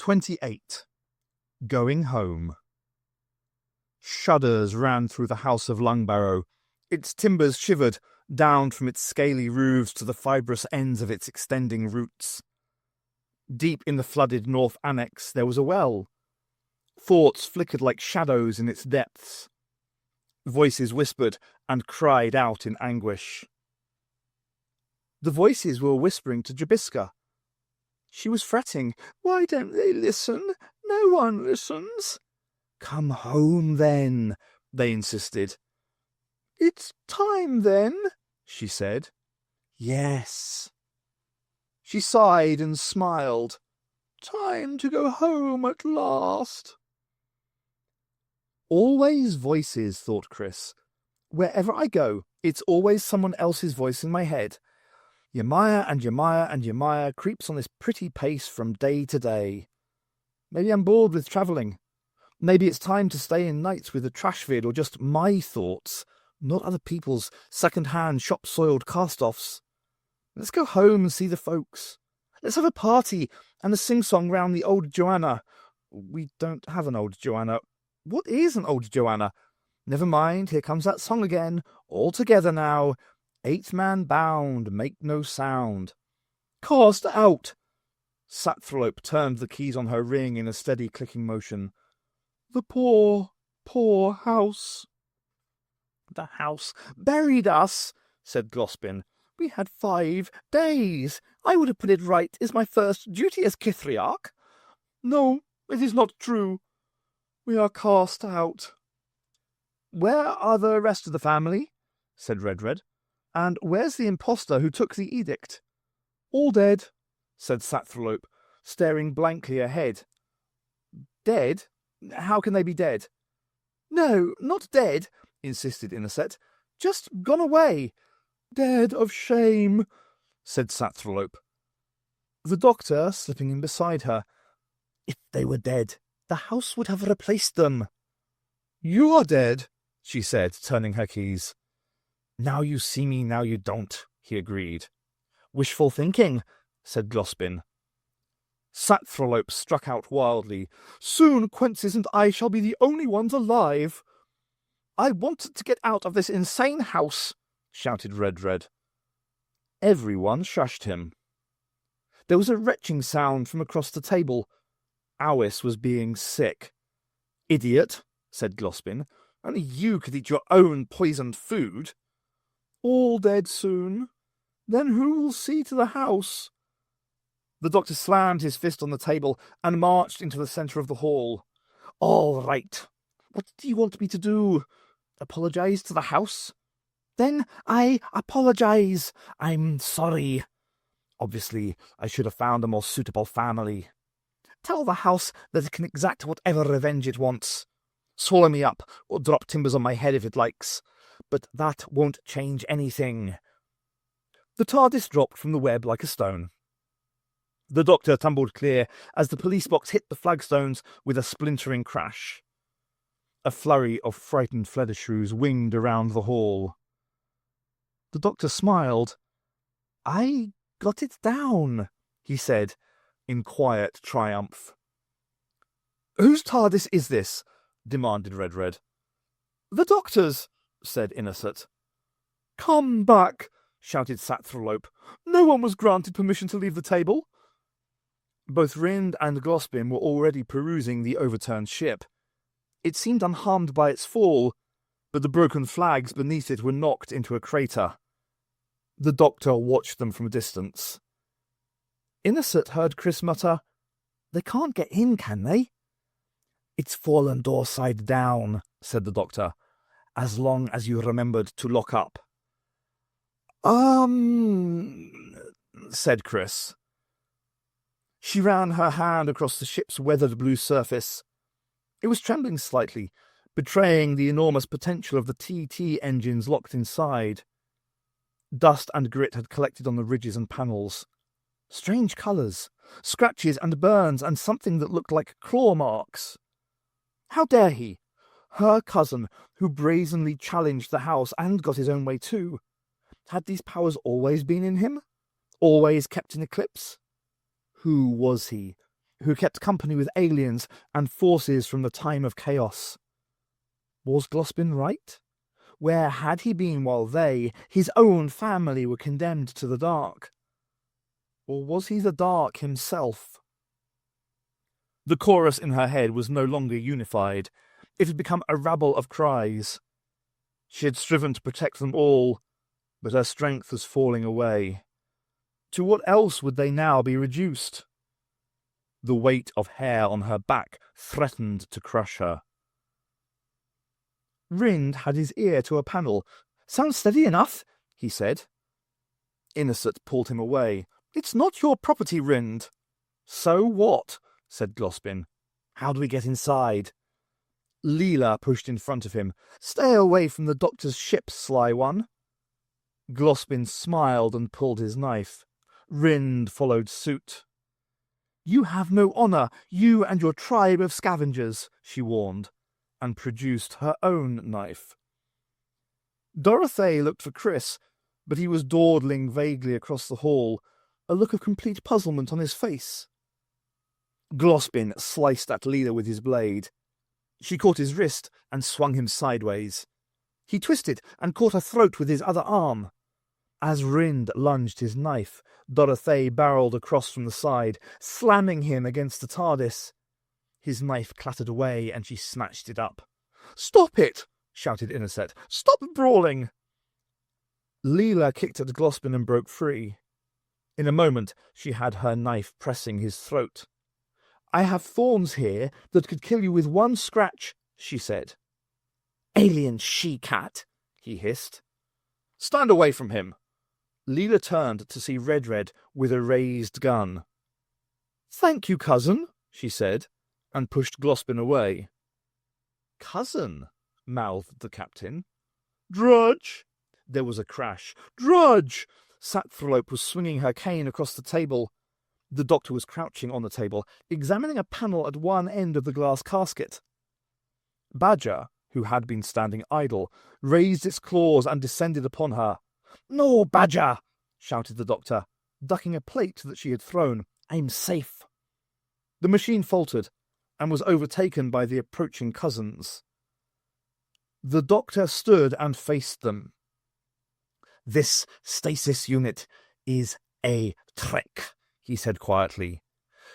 28. Going Home. Shudders ran through the house of Lungbarrow. Its timbers shivered, down from its scaly roofs to the fibrous ends of its extending roots. Deep in the flooded north annex there was a well. Thoughts flickered like shadows in its depths. Voices whispered and cried out in anguish. The voices were whispering to Jobiska. She was fretting. Why don't they listen? No one listens. Come home, then, they insisted. It's time, then, she said. Yes. She sighed and smiled. Time to go home at last. Always voices, thought Chris. Wherever I go, it's always someone else's voice in my head. Yemaya and Yemaya and Yemaya creeps on this pretty pace from day to day. Maybe I'm bored with travelling. Maybe it's time to stay in nights with a trash vid or just my thoughts, not other people's second-hand shop-soiled cast-offs. Let's go home and see the folks. Let's have a party and a sing-song round the old Joanna. We don't have an old Joanna. What is an old Joanna? Never mind, here comes that song again. All together now. 8 man bound, make no sound. Cast out! Sathrope turned the keys on her ring in a steady clicking motion. The poor, poor house. The house buried us, said Glospin. We had 5 days. I would have put it right is my first duty as Kithriarch. No, it is not true. We are cast out. Where are the rest of the family? Said Redred. And where's the impostor who took the edict? All dead, said Sathrope, staring blankly ahead. Dead? How can they be dead? No, not dead, insisted Innoset. Just gone away. Dead of shame, said Sathrope. The doctor, slipping in beside her. If they were dead, the house would have replaced them. You are dead, she said, turning her keys. Now you see me, now you don't, he agreed. Wishful thinking, said Glospin. Sathrope struck out wildly. Soon Quences and I shall be the only ones alive. I want to get out of this insane house, shouted Redred. Everyone shushed him. There was a retching sound from across the table. Awys was being sick. Idiot, said Glospin. Only you could eat your own poisoned food. All dead soon. Then who will see to the house? The doctor slammed his fist on the table and marched into the centre of the hall. All right. What do you want me to do? Apologise to the house? Then I apologise. I'm sorry. Obviously, I should have found a more suitable family. Tell the house that it can exact whatever revenge it wants. Swallow me up, or drop timbers on my head if it likes. But that won't change anything. The TARDIS dropped from the web like a stone. The doctor tumbled clear as the police box hit the flagstones with a splintering crash. A flurry of frightened Fledershrews winged around the hall. The doctor smiled. I got it down, he said, in quiet triumph. Whose TARDIS is this? Demanded Redred. The doctor's, said Innoset. Come back, shouted Sathrope. No one was granted permission to leave the table. Both Rind and Glospin were already perusing the overturned ship. It seemed unharmed by its fall, but the broken flags beneath it were knocked into a crater. The doctor watched them from a distance. Innoset heard Chris mutter, They can't get in, can they? It's fallen door side down, said the doctor, as long as you remembered to lock up. Said Chris. She ran her hand across the ship's weathered blue surface. It was trembling slightly, betraying the enormous potential of the TT engines locked inside. Dust and grit had collected on the ridges and panels. Strange colours, scratches and burns, and something that looked like claw marks. How dare he? Her cousin, who brazenly challenged the house and got his own way too. Had these powers always been in him? Always kept in eclipse? Who was he? who kept company with aliens and forces from the time of chaos. Was Glospin right? Where had he been while they, his own family, were condemned to the dark? Or was he the dark himself? The chorus in her head was no longer unified. It had become a rabble of cries. She had striven to protect them all, but her strength was falling away. To what else would they now be reduced? The weight of hair on her back threatened to crush her. Rind had his ear to a panel. "Sounds steady enough," he said. Innocent pulled him away. "It's not your property, Rind." "So what?" said Glospin. "How do we get inside?" Leela pushed in front of him. "Stay away from the doctor's ship, sly one." Glospin smiled and pulled his knife. Rind followed suit. "You have no honour, you and your tribe of scavengers," she warned, and produced her own knife. Dorothy looked for Chris, but he was dawdling vaguely across the hall, a look of complete puzzlement on his face. Glospin sliced at Leela with his blade. She caught his wrist and swung him sideways. He twisted and caught her throat with his other arm. As Rind lunged his knife, Dorothy barreled across from the side, slamming him against the TARDIS. His knife clattered away and she snatched it up. "Stop it!" shouted Innocent. "Stop brawling!" Leela kicked at Glospin and broke free. In a moment she had her knife pressing his throat. "I have thorns here that could kill you with one scratch," she said. "Alien she-cat," he hissed. "Stand away from him." Leela turned to see Red with a raised gun. "Thank you, cousin," she said, and pushed Glospin away. "Cousin?" mouthed the captain. "Drudge!" There was a crash. "Drudge!" Sathrope was swinging her cane across the table. The doctor was crouching on the table, examining a panel at one end of the glass casket. Badger, who had been standing idle, raised its claws and descended upon her. "No, Badger!" shouted the doctor, ducking a plate that she had thrown. "I'm safe." The machine faltered and was overtaken by the approaching cousins. The doctor stood and faced them. "This stasis unit is a trick," he said quietly.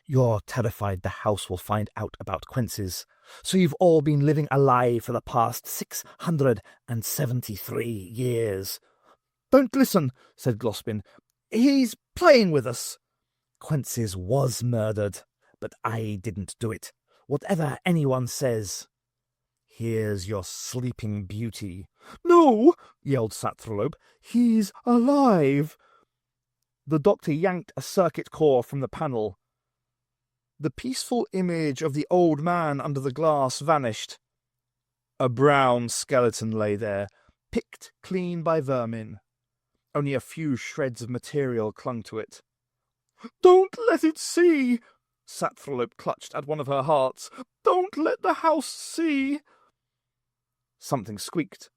"You're terrified the house will find out about Quincy's, so you've all been living a lie for the past 673 years. "Don't listen," said Glospin. "He's playing with us." "Quincy's was murdered, but I didn't do it, whatever anyone says." "Here's your sleeping beauty." "No!" yelled Sathrope. "He's alive." The doctor yanked a circuit core from the panel. The peaceful image of the old man under the glass vanished. A brown skeleton lay there, picked clean by vermin. Only a few shreds of material clung to it. "Don't let it see!" Sathrope clutched at one of her hearts. "Don't let the house see!" Something squeaked.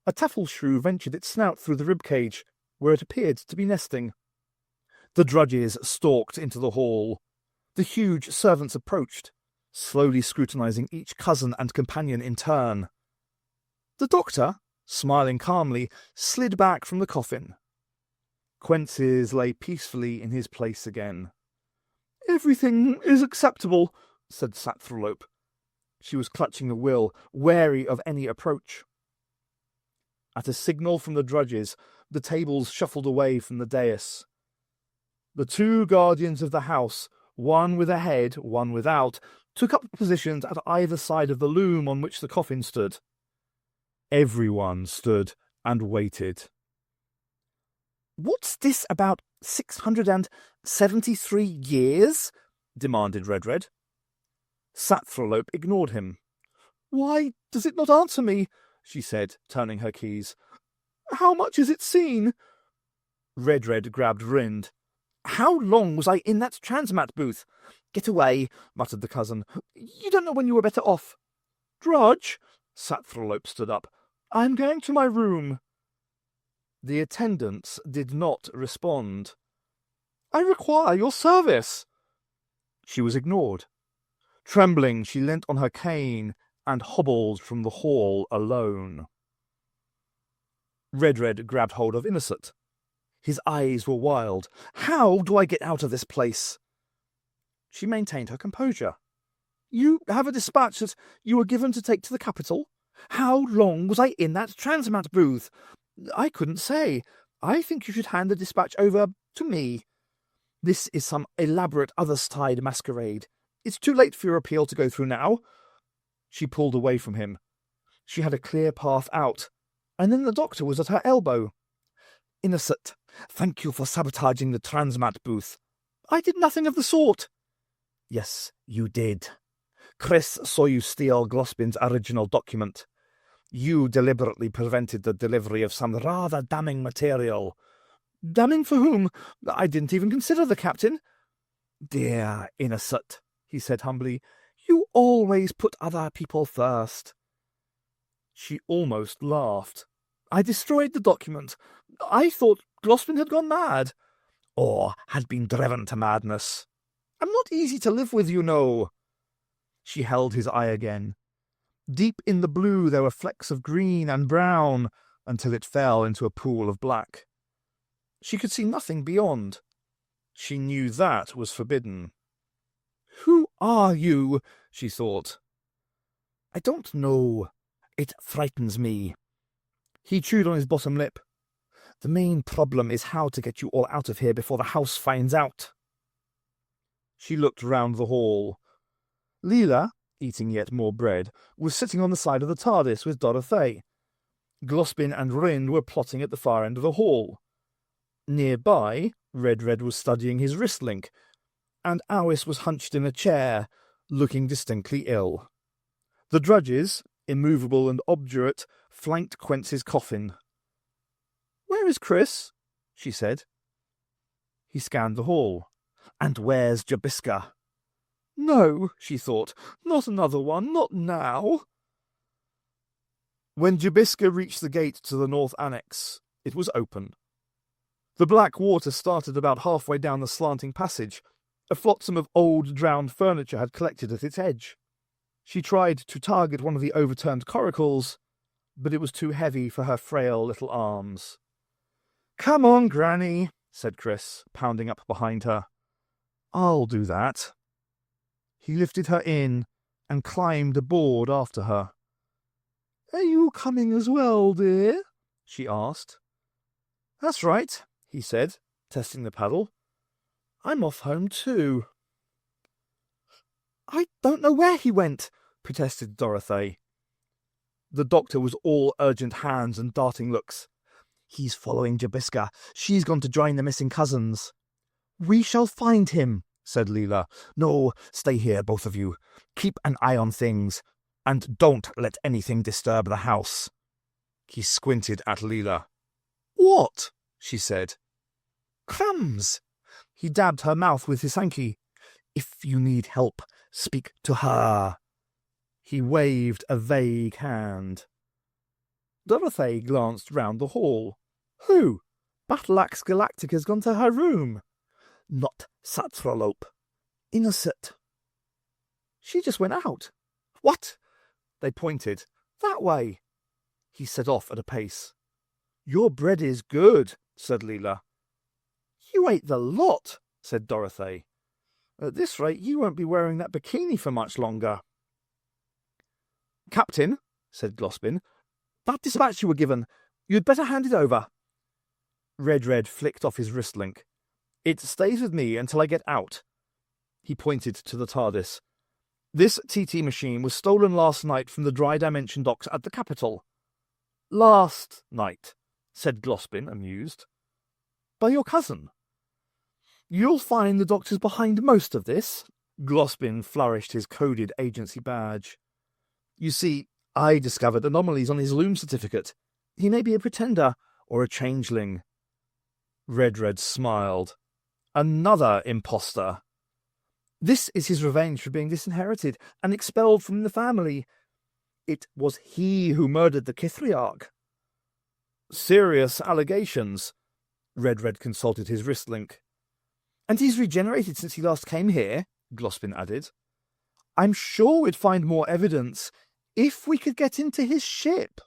A taffel-shrew ventured its snout through the ribcage, where it appeared to be nesting. The drudges stalked into the hall. The huge servants approached, slowly scrutinizing each cousin and companion in turn. The doctor, smiling calmly, slid back from the coffin. Quences lay peacefully in his place again. "Everything is acceptable," said Sathrope. She was clutching the will, wary of any approach. At a signal from the drudges, the tables shuffled away from the dais. The two guardians of the house, one with a head, one without, took up positions at either side of the loom on which the coffin stood. Everyone stood and waited. "What's this about 673 years?" demanded Red. Sathrope ignored him. "Why does it not answer me?" she said, turning her keys. "How much is it seen?" Red grabbed Rind. "How long was I in that transmat booth?" "Get away," muttered the cousin. "You don't know when you were better off." "Drudge!" Sathrope stood up. "I'm going to my room." The attendants did not respond. "I require your service." She was ignored. Trembling, she leant on her cane and hobbled from the hall alone. Redred grabbed hold of Innocent. His eyes were wild. "How do I get out of this place?" She maintained her composure. "You have a dispatch that you were given to take to the capital? How long was I in that transmat booth?" "I couldn't say. I think you should hand the dispatch over to me. This is some elaborate other-side masquerade. It's too late for your appeal to go through now." She pulled away from him. She had a clear path out, and then the doctor was at her elbow. "Innocent, thank you for sabotaging the transmat booth." "I did nothing of the sort." "Yes, you did. Chris saw you steal Glospin's original document. You deliberately prevented the delivery of some rather damning material." "Damning for whom? I didn't even consider the captain." "Dear Innocent," he said humbly, "you always put other people first." She almost laughed. "I destroyed the document. I thought Glospin had gone mad." "Or had been driven to madness." "I'm not easy to live with, you know." She held his eye again. Deep in the blue there were flecks of green and brown, until it fell into a pool of black. She could see nothing beyond. She knew that was forbidden. "Who are you?" she thought. "I don't know. It frightens me." He chewed on his bottom lip. "The main problem is how to get you all out of here before the house finds out." She looked round the hall. Leela, eating yet more bread, was sitting on the side of the TARDIS with Dorothy. Glospin and Rind were plotting at the far end of the hall. Nearby, Redred was studying his wrist link, and Awis was hunched in a chair, looking distinctly ill. The drudges, immovable and obdurate, flanked Quence's coffin. "Where is Chris?" she said. He scanned the hall. "And where's Jabisca?" "No," she thought, "not another one, not now." When Jabisca reached the gate to the north annex, it was open. The black water started about halfway down the slanting passage. A flotsam of old, drowned furniture had collected at its edge. She tried to target one of the overturned coracles, but it was too heavy for her frail little arms. "Come on, Granny," said Chris, pounding up behind her. "I'll do that." He lifted her in and climbed aboard after her. "Are you coming as well, dear?" she asked. "That's right," he said, testing the paddle. "I'm off home too." "I don't know where he went," protested Dorothy. The doctor was all urgent hands and darting looks. "He's following Jabisca. She's gone to join the missing cousins." "We shall find him," said Leela. "No, stay here, both of you. Keep an eye on things, and don't let anything disturb the house." He squinted at Leela. "What?" she said. "Crumbs." He dabbed her mouth with his hanky. "If you need help, speak to her." He waved a vague hand. Dorothy glanced round the hall. "Who? Battleaxe Galactica's gone to her room." "Not Satralope. Innocent." "She just went out." "What?" They pointed. "That way." He set off at a pace. "Your bread is good," said Leela. "You ate the lot," said Dorothy. "At this rate, you won't be wearing that bikini for much longer." "Captain," said Glospin, "that dispatch you were given, you'd better hand it over." Redred flicked off his wrist link. "It stays with me until I get out." He pointed to the TARDIS. "This TT machine was stolen last night from the Dry Dimension docks at the capital." "Last night," said Glospin, amused. "By your cousin." "You'll find the doctor's behind most of this." Glospin flourished his coded agency badge. "You see, I discovered anomalies on his loom certificate. He may be a pretender or a changeling." Redred smiled. "Another imposter." "This is his revenge for being disinherited and expelled from the family. It was he who murdered the Kithriarch." "Serious allegations." Redred consulted his wrist link. "And he's regenerated since he last came here," Glospin added. I'm sure we'd find more evidence if we could get into his ship.